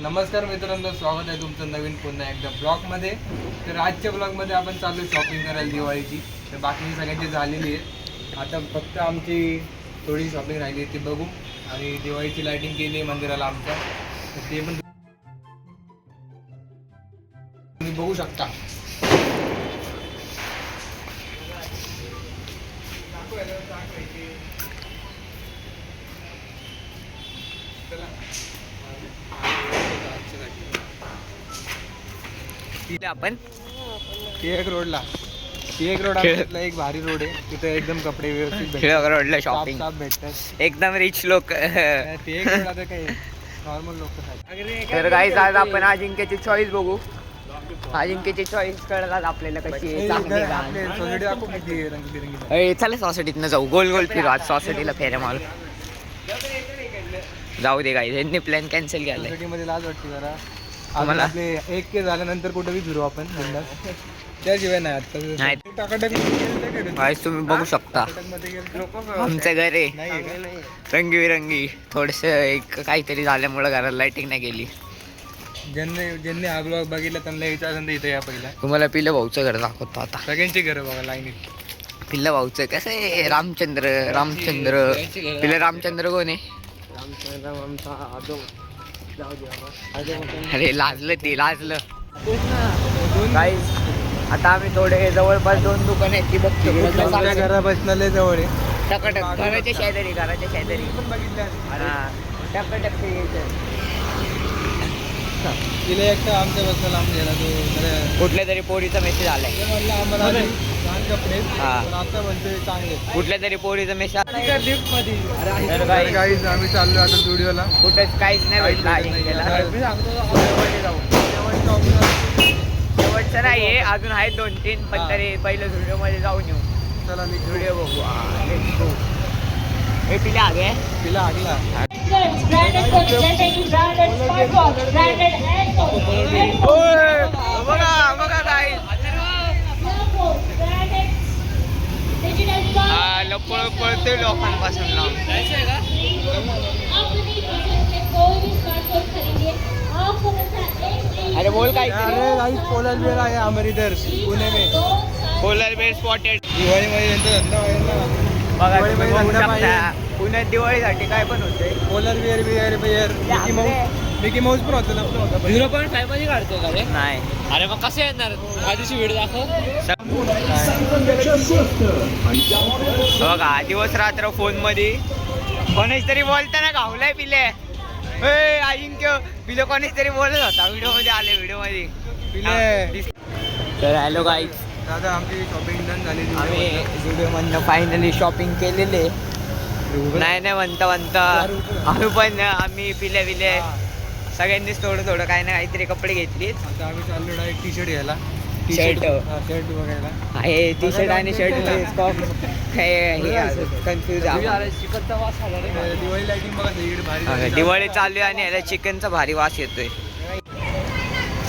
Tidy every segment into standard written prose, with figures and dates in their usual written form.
नमस्कार मित्रांनो, स्वागत आहे तुमचं नवीन पुन्हा एकदा ब्लॉगमध्ये. तर आजच्या ब्लॉगमध्ये आपण चालू शॉपिंग करायला दिवाळीची. तर बाकी सगळ्यांची झालेली आहे. आता फक्त आमची थोडी शॉपिंग राहिली आहे ती बघू. आणि दिवाळीची लायटिंग केली आहे मंदिराला आमच्या, तर ते पण तुम्ही बघू शकता. आपण टिळक रोडला एक भारी रोड आहे, तिथे एकदम कपडे व्यवस्थित टिळक रोडला शॉपिंग साफ भेटतात. एकदम रिच लोक. टिळक रोड आता काही नॉर्मल लोक आहेत. तर काही आज आपण अजिंक्यची चॉईस बघू. अजिंक्यची चॉईस कळतात आपल्याला कशी आहे, चांगली आपले का. सोसायटी दाखव किती रंगीबेरंगी. चला सोसायटीतनं जाऊ, गोल गोल फिरू आज सोसायटीला फेऱ्या मारू. जाऊ दे काही, त्यांनी प्लॅन कॅन्सल केलाय. सोसायटीमध्ये लाज वाटते जरा. आम्हाला आपले 1 के झाल्यानंतर कुठेही फिरू आपण बिनधास्त. त्याशिवाय नाही आता नाही. गाईस तुम्ही बघू शकता आमचं घर आहे रंगीबिरंगी. थोडस एक काहीतरी झाल्यामुळे घराला लाइटिंग नाही गेली. ज्यांनी हा ब्लॉग बघितला त्यांना विचारलं इथे या पहिला. तुम्हाला पिल्लं भाऊचं घर दाखवतो आता. सगळ्यांची घरं बघा लाईनीत. पिल्लं भाऊचं कसं आहे, रामचंद्र पिल्लं रामचंद्र कोण आहे. अरे लाजलं गाईस. आता आम्ही थोडे जवळपास 2 दुकान आहेत ती बघतो. घरा बसणारे जवळ आहे. टकाटक घराच्या शेजारी पण बघितलं टकाटक तिला एकटा आमच्या बसला लांब गेला तो. कुठल्या तरी पोरीचा मेसेज आलाय. म्हणलं आम्हाला छान कपडे हा. पण आता म्हणतोय चांगले. कुठल्या तरी पोरीचा मेसेज गाईज आम्ही चाललो आता स्टुडिओला. कुठेच काहीच नाही भेटलं अजिंक्यला. शेवटचं नाही आहे, अजून आहेत 2-3 पण तरी पहिलं व्हिडिओ मध्ये जाऊन येऊ. चला मी व्हिडिओ बघू. हे पिले आगे तिला हागला. बघा काय पळते लोकांपासून लांब. अरे बोल काय. अरे गाईज पोलर बेर आहे हमारे इधर पुणे में. पोलर बेर स्पॉटेड. दिवाळीमध्ये त्यांचा धंदा होईल ना. बघा तुम्ही बघू शकता पुण्यात दिवाळीसाठी काय पण होते. पोलर बिअर मिकी माऊस पण होतं ना. 0.5 मध्ये काढतो का रे? नाही. अरे मग कसं येणार आधीची व्हिडिओ दाखव. बघा दिवस रात्र फोन मध्ये कोणीच तरी बोलताना घावलाय पिले. अजिंक्य पिले कोणीच तरी बोलत होता. व्हिडिओ मध्ये आले व्हिडिओ मध्ये पिले. तर हॅलो गाईज, दादा आमची शॉपिंग डन झाली. आम्ही व्हिडिओ मधनं फायनली शॉपिंग केलेले. नाही म्हणता आम्ही पिले सगळ्यांनीच थोडं काही ना काहीतरी कपडे घेतली. आता आम्ही चाललो डायरेक्ट टी शर्ट घ्यायला. शर्ट शर्ट बघायला. हे टी शर्ट आणि शर्ट कन्फ्युज आहे. दिवाळी लाईटिंग बघा इकडे भारी. दिवाळी चालू आहे आणि याला चिकनचा भारी वास येतोय.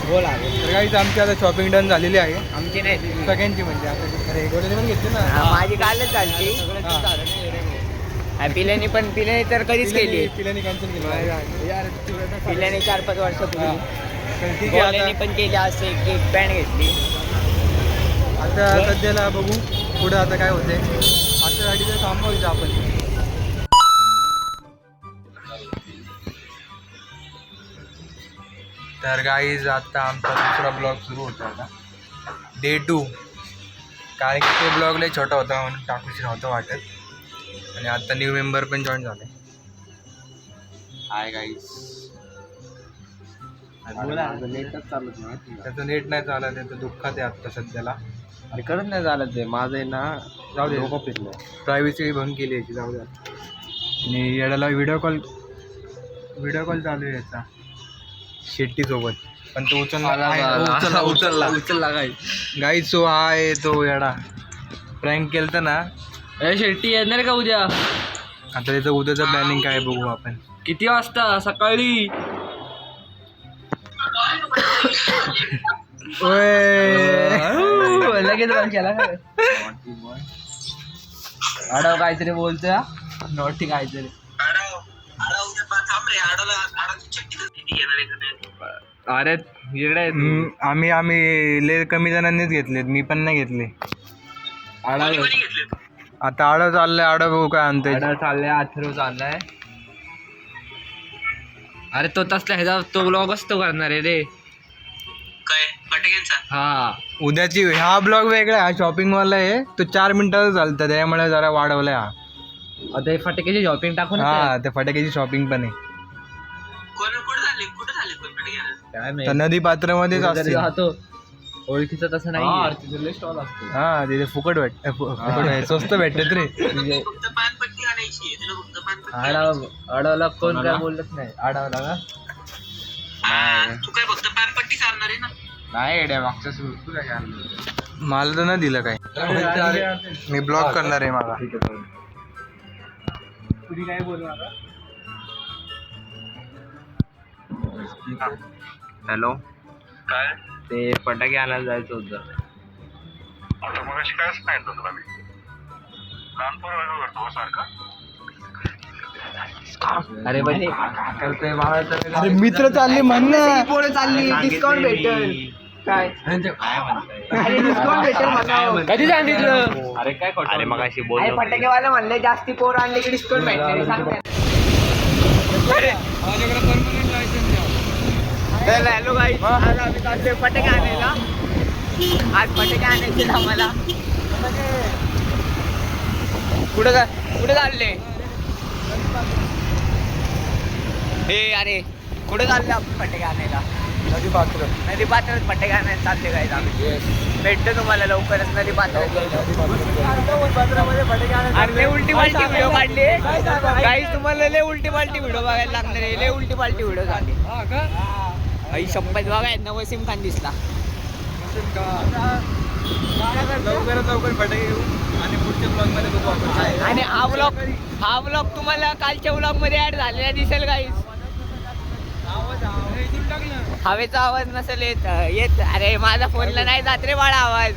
तर काहीच आमची आता शॉपिंग डन झालेली आहे. आमची नाही, सगळ्यांची म्हणजे आता रेगोले पण घेतली ना. माझी कालच झाली. पिल्याने तर कधीच केली. पिल्याने कॅन्सल केली. पिल्याने 4-5 वर्षापूर्वी. ठीक आहे गोल्याने पण केली. असं एक पॅन्ट घेतली. आता सध्याला बघू पुढं आता काय होते. आतासाठी तर थांबवायचं आपण. तर गाईज आता आमचा दुसरा ब्लॉग सुरू होता. आता डे 2. कारण की तो ब्लॉग लय छोटा होता म्हणून टाकूशी नव्हतं वाटत. आणि आता न्यू मेंबर पण जॉईन झाले. Hi guys. त्याचं नेट नाही चालत, त्याचं दुःखात आहे आत्ता सध्याला. अरे करत नाही झालं ते माझं ना. जाऊ दे, डोकं पिटलं. प्रायव्हसी भंग केली याची. जाऊ द्या. आणि येडाला व्हिडिओ कॉल चालू आहे याचा शेट्टीसोबत, पण तो उचलला गाईज. सो हा आहे तो येडा. प्रँक केलं ना. शेट्टी येणार का उद्या? आता त्याचं उद्याचं प्लॅनिंग काय बघू आपण. किती वाजता? सकाळी. लगेच आडव काहीतरी बोलतोय. नॉटी काहीतरी. अरे इकडे आहे तू. आम्ही लय कमी जणांनीच घेतलेत, मी पण नाही घेतले. आडाव आता आडव चाललंय, आडव बघू काय आणतोय. आडाव चाललाय, अथर्व चाललाय. अरे तो तसला ह्याचा तो ब्लॉग असतो करणार आहे रे. हा उद्याची हा ब्लॉग वेगळा, हा शॉपिंग वाला आहे, तो 4 मिनिटाचा चालतं, त्यामुळे जरा वाढवलाय हा. आता हे फटाक्याची शॉपिंग टाकून हा त्या फटाक्याची शॉपिंग पण आहे. काय तर माहिती. नदी पात्रामध्येच कुठेतरी असते. राहतो ओळखीचं तसं नाही स्टॉल असतो. हा तिथे फुकट स्वस्त भेटत रे. आडावला कोण काय बोलत नाही. आडावला का नाही एड्या मागच्या तू काय आणलं. मला तर नाही दिलं काय, मी ब्लॉग करणार आहे मला. काय बोलू हॅलो काय ते फटाके आणायला जायचं होतं. आता मग अशी काय सांगितलं तुला मी लहानपण वेगळं करतो सारखं. अरे म्हणजे करतोय मला तर अरे मित्र चालले म्हण ना. चालली डिस्काउंट भेटेल काय डिस्काउंट भेटेल म्हणा. कधी सांगितलं. अरे काय अरे मग अशी बोल. अरे फटाकेवाले म्हणले जास्ती पोर आणले की डिस्काउंट भेटणार सांगते. हॅलो गाईस, आज आम्ही चाललोय फटाके आणायला. आज फटाके आणायचे आम्हाला. कुठे चालले हे अरे कुठे चालले आपण फटाके आणायला. नदी पात्रात फटाके आणायला चालले गाईस आम्ही. भेटतो तुम्हाला लवकरच नदी पात्रात. लय उलटी पालटी व्हिडिओ काढली गाईस, तुम्हाला लय उलटी पालटी व्हिडिओ बघायला लागणार आहे. लय उलटी पालटी व्हिडिओ झाली. आई शपथ बघा वसीम खान दिसला. लवकर फटाके घेऊ आणि पुढच्या ब्लॉग मध्ये बघू आपण. आणि हा ब्लॉग तुम्हाला कालच्या ब्लॉग मध्ये ऍड झालेला दिसेल गाईस. हवेचा आवाज नसेल येत. अरे माझा फोनला नाही जात रे बाळा आवाज.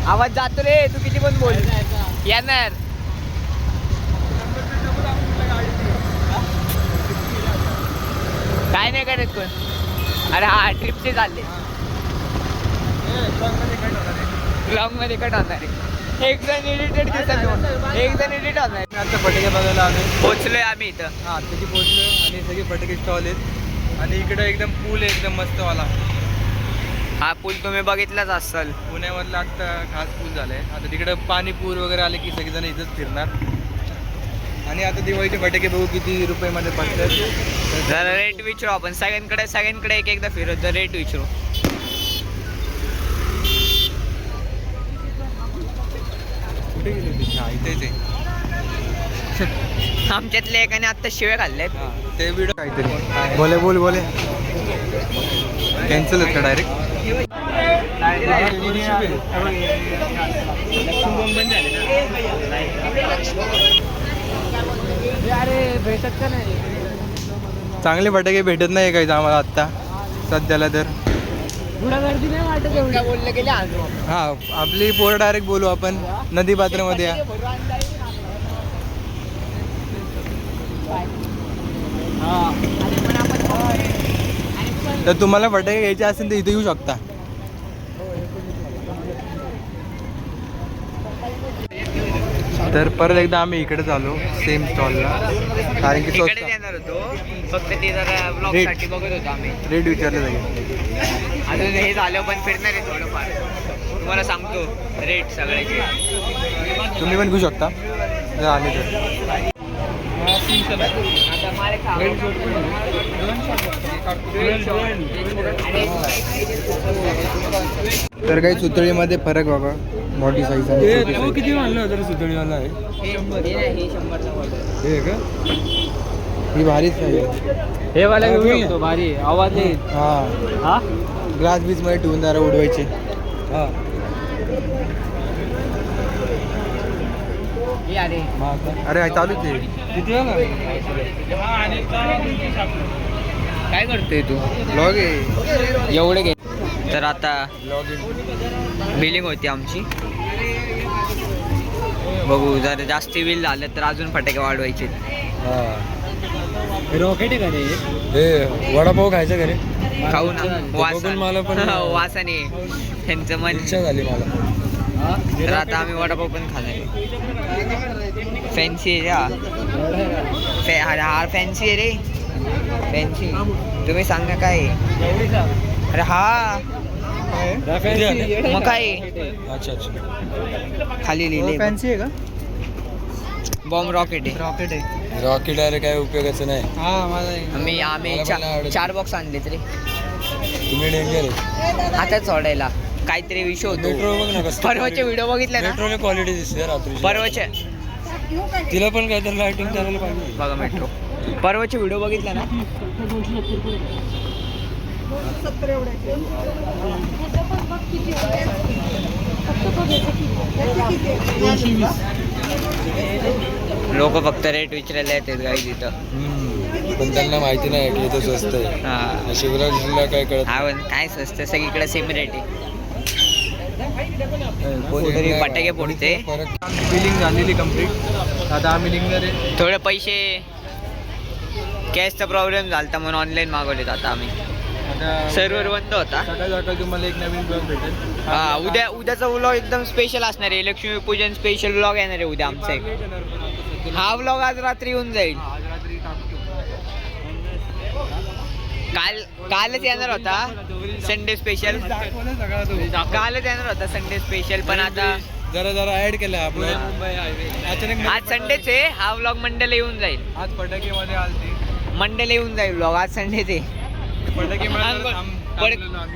आवाज जातो रे, तू किती पण बोल येणार. काय नाही करत कोण. अरे हा ट्रिपचे चालले, ब्लॉग मध्ये कट होणार आहे. एक जण एडिटेड दिसत, एक जण एडिट होणार. आता फटाके बघायला आलोय, पोचलोय आम्ही इथं. हा आत्ताची पोहोचलोय आणि सगळे फटाके स्टॉल आहेत. आणि इकडे एकदम पूल आहे, एकदम मस्त वाला. हा पूल तुम्ही बघितलाच असाल. पुण्यामधला आत्ता खास पूल झालाय. आता तिकडे पाणी पूर वगैरे आले की सगळेजण इथंच फिरणार. आणि आता दिवाळीचे फटाके बघू किती रुपयामध्ये पडतात. जरा रेट विचारू आपण सगळ्यांकडे एकदा फिरत जर रेट विचारू. कुठे गेले ते? हा इथेच आहे. आमच्यातल्या एकाने आत्ता शिव्या खाल्ल्यात. हा ते व्हिडिओ काहीतरी बोले कॅन्सल आहेत का डायरेक्ट. भेटत का नाही. चांगले फटाके भेटत नाही काही आम्हाला आत्ता सध्याला तर. गर्दी नाही वाटत एवढं बोललं गेले आज. हा आपली पोरं डायरेक्ट बोलू आपण नदी पात्रामध्ये या. तर तुम्हाला फटाके घ्यायचे असेल तर इथे येऊ शकता. तर परत एकदा आम्ही इकडेच आलो सेम स्टॉलला, कारण की इकडेच येणार होतो, फक्त ते जरा ब्लॉग साठी बघत होतो आम्ही. रेट विचारले जाईल. अजून हे झालं पण फिरणार आहे थोडंफार. तुम्हाला सांगतो रेट सगळ्याचे. तुम्ही पण घेऊ शकता जर आले तर. तर काही सुतळीमध्ये फरक बाबा, मोठी साईज आहे. किती आणलं होतं सुतळीवाला आहे हे का? ही भारीच आहे. हे वाला घेऊ शकतो, भारी आवाज आहे. हा ग्लास बीस मध्ये ठेवून जरा उडवायचे. हा अरे चालूच आहे. किती काय करतोय तू? ब्लॉग आहे एवढे घे. तर आता बिलिंग होती आमची. बघू जर जास्ती बिल झालं तर अजून फटाके वाढवायचे. रॉकेट आहे का रे? हे वडापाव खायचा का रे? खाऊ ना बघून मला पण वासाने त्यांचं मन इच्छा झाली मला. तर आता आम्ही वडापाव पण खाणार. फॅन्सी आहे हा फॅन्सी आहे रे फॅन्सी. तुम्ही सांगा काय आहे? अरे हा मग काय आहे? अच्छा अच्छा. खाली लिहिले फॅन्सी आहे का? बॉम्ब रॉकेट आहे. रॉकेट आहे. रॉकेट अरे काय उपयोगाचं नाही. हा माझा आम्ही मला पण आवडत. 4 बॉक्स आणलेत रे तुम्ही डेंजर आहे. आता सोडायला. काहीतरी विषय मेट्रो होतो. बघ ना कसं परवाचे व्हिडिओ बघितले ना? मेट्रोला क्वालिटी दिसते रात्री. परवाचे तिला पण काहीतरी लाइटिंग करायला पाहिजे. बघा मेट्रो. परवाचे व्हिडिओ बघितले ना? लोक फक्त रेट विचारायला येतात गाई तिथं. पण त्यांना माहिती नाही की इथं स्वस्त आहे. हा शिवराजला काय कळत हा पण काय स्वस्त सगळीकडे सेम रेट आहे. कोणतरी फटाके फोडते. बिलिंग झालेली कम्प्लीट. आता आम्ही निघणार आहे. थोडे पैसे कॅशचा प्रॉब्लेम झाला म्हणून ऑनलाईन मागवलेत आता आम्ही. आता सर्व्हर बंद होता. सकाळी सकाळी तुम्हाला एक नवीन ब्लॉग भेटेल. हा उद्याचा व्लॉग एकदम स्पेशल असणार आहे. लक्ष्मीपूजन स्पेशल व्लॉग येणार आहे उद्या आमचा एक. हा व्लॉग आज रात्री येऊन जाईल. आज रात्री टाकतो. कालच येणार होता संडे स्पेशल. दाखवलं सगळं तो. कालच येणार होता संडे स्पेशल पण आता जरा जरा ऍड केलं आपण. मुंबई हायवे. अचानक आज संडेच आहे. हा व्लॉग मंडेला येऊन जाईल. आज फटाके मध्ये आलते. मंडेला येऊन जाईल व्लॉग. आज संडेच आहे. फटाके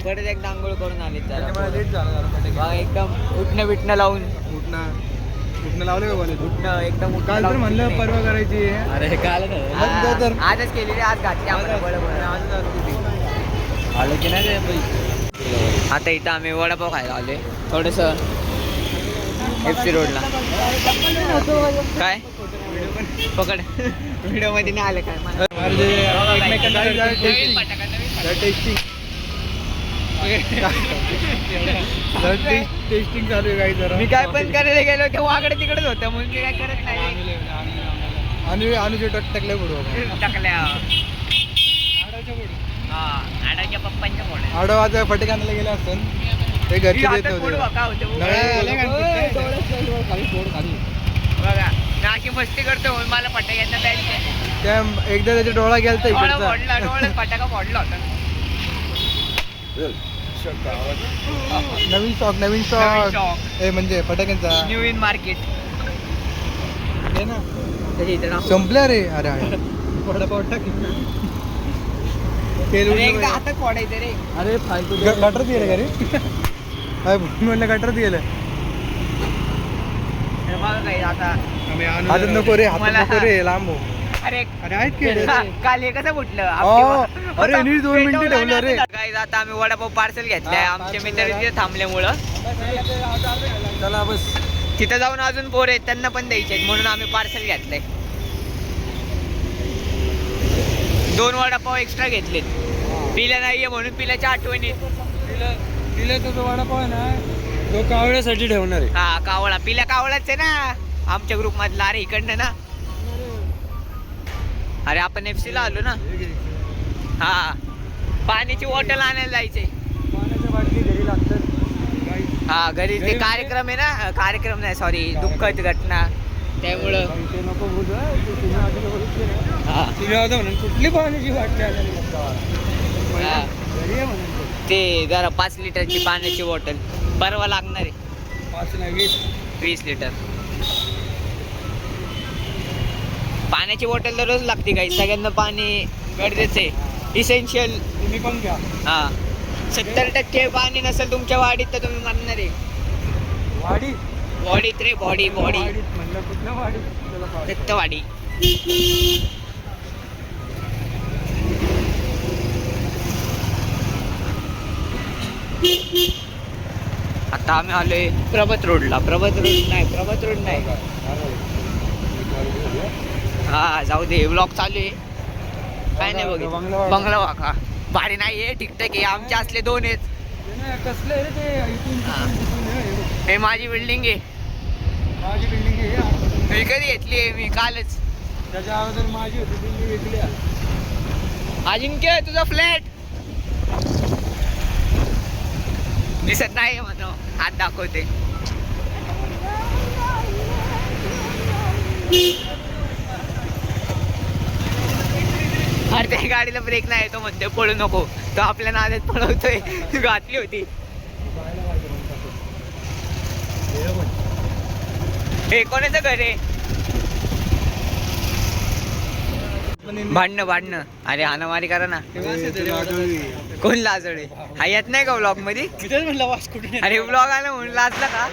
परत एकदा आंघोळ करून आले मला लेट झाला जरा फटाके. एकदम उठणं बिटणं लावून उठणं लावलं का बोले? उठणं एकदम उठणं काल तर लावून म्हणलं उठणे. परवा करायची आहे. अरे काल आजच केलेली आज घातली आम्हाला बरोबर. आलं की नाही आता इथं आम्ही वडापाव खायला आले थोडस FC रोडला. काय पकड व्हिडिओ मध्ये नाही आले काय मला. टेस्टिंग टेस्टिंग चालू आहे काही जरा. मी काय पण करायला गेलो ते वाकडे तिकडेच होतं म्हणून मी काय करत नाही. आणि अनुचे टाकले पुढे टाकल्या हा आडाच्या पप्पांच्या फोन आडो आज फटाके आणायला गेले असतात ते घरचे देत नव्हते. बघा नाकी मस्ती करतो म्हणून मला फटाक्यांना द्यायचे. त्या एकदा त्याचा डोळा गेलता इकडचा. डोळ्यात फटाका फोडला होता. नवीन स्टॉक हे म्हणजे फटाक्यांचा न्यू इन मार्केट हे ना संपल्या रे. अरे वडापाव टाक. एकदा हातात फोडायचं रे. अरे गटर गेलं का रे? म्हणलं गटर गेलं. आता हातात नको रे. हातात नको रे. लांब हो. अरे अरे आहेत की काल हे कसं फुटलं. अरे नीट 2 मिनिटं ठेवलं रे. काय आता आम्ही वडापाव पार्सल घेतलाय. आमचे मित्र तिथे थांबल्यामुळं चला बस. तिथं जाऊन अजून पोर आहेत त्यांना पण द्यायचे आहेत म्हणून आम्ही पार्सल घेतलंय. 2 वडापाव एक्स्ट्रा घेतलेत. पिल्या नाहीये म्हणून पिल्याच्या आठवणीत. तिला तो वडापाव आहे ना तो कावळ्यासाठी ठेवणार आहे. हा कावळा. पिल्या कावळाच आहे ना आमच्या ग्रुप मधला. अरे इकडनं ना. अरे आपण FC ला आलो ना. हा पाण्याची बॉटल आणायला जायचंय. पाण्याच्या बाटली घरी लागतात. हा घरी ते कार्यक्रम आहे ना. कार्यक्रम नाही सॉरी दुःखद घटना त्यामुळं ते नको बोलू. हा तुम्ही होता म्हणून कुठली पाण्याची बाटली आणायला हा. घरी आहे म्हणून ते जरा 5 लिटरची पाण्याची बॉटल परवा लागणार आहे. 5 नाही 20 लिटर पाण्याची बॉटल दररोज लागते काही. सगळ्यांना पाणी गरजेचं आहे. इसेन्शियल. तुम्ही पण घ्या. हा 70% पाणी नसेल तुमच्या वाडीत तर तुम्ही मानणार आहे. वाडी बॉडीत रे बॉडी वाडीत म्हणलं कुठल्या वाडीत? दत्तवाडी. आता आम्ही आलोय प्रभात रोडला. प्रभात रोड नाही. हा जाऊ दे व्लॉग चालू आहे. काय नाही बघ बंगला वाका भारी नाही आहे. ठीकठाक आहे. आमचे असले 2 आहेत. कसलं आहे रे ते? इथून तिथून हे. हे माझी बिल्डिंग आहे. माझी बिल्डिंग आहे. मी कधी घेतली आहे? मी कालच. त्याच्या अगोदर माझी होती बिल्डिंग विकली. अजिंक्य तुझा फ्लॅट दिसत नाही म्हणून हात दाखवते. अरे त्या गाडीला ब्रेक नाही तो म्हणतोय पळू नको, तो आपल्या नादात पळवतोय. तू घातली होती. हे कोणाचं घर आहे? भांडणं अरे हाणामारी करा ना. कोण लाजळे? हा येत नाही का ब्लॉग मध्ये? अरे ब्लॉग आला म्हणून लाजला का?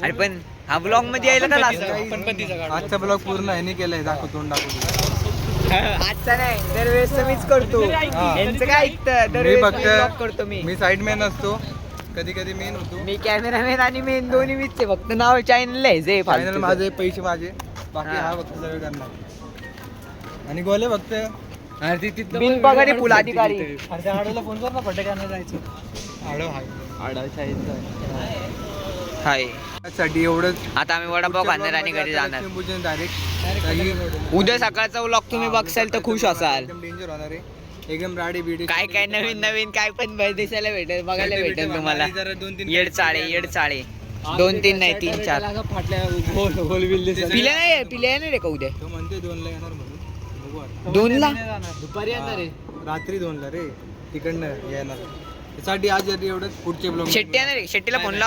अरे पण हा ब्लॉग मध्ये यायला का लाजला? आजचा ब्लॉग पूर्ण ह्याने केलाय, दाखवतो आजचा नाही, दरवेळेस मीच करतो. यांचं काय ऐकतं? दरवेळेस ब्लॉग करतो मी. मी साइड मॅन असतो, कधी कधी मेन होतो. मी कॅमेरामॅन आणि मेन दोन्ही मीच आहे. फक्त नाव चॅनल आहे जे फायनल माझे पैसे माझे, बाकी हा फक्त सगळं करणार. आणि गोले फक्त बिन पगारी फुल अधिकारी. आडवला फोन कर ना, फटाके आणायला जायचं. आडव हाय साठी एवढंच. आता आम्ही वडापाव खाणार आणि घरी जाणार. डायरेक्ट उद्या सकाळचा व्लॉग तुम्ही बघसाल तर खुश असाल. एकदम डेंजर होणार आहे, एकदम राडी बिडी. काय काय नवीन नवीन काय पण दिसायला भेटेल, बघायला भेटेल तुम्हाला. येडचाळे 2-3 नाही 3-4 पिल्या नाही रे का उद्या? तो म्हणते 2ला येणार म्हणून, बघू आता. 2ला दुपारी येणार रे, रात्री 2ला रे तिकडनं येणार. त्यासाठी आज एवढंच. पुढचे ब्लॉग शेट्टी येणार रे. शेट्टीला फोन लाव.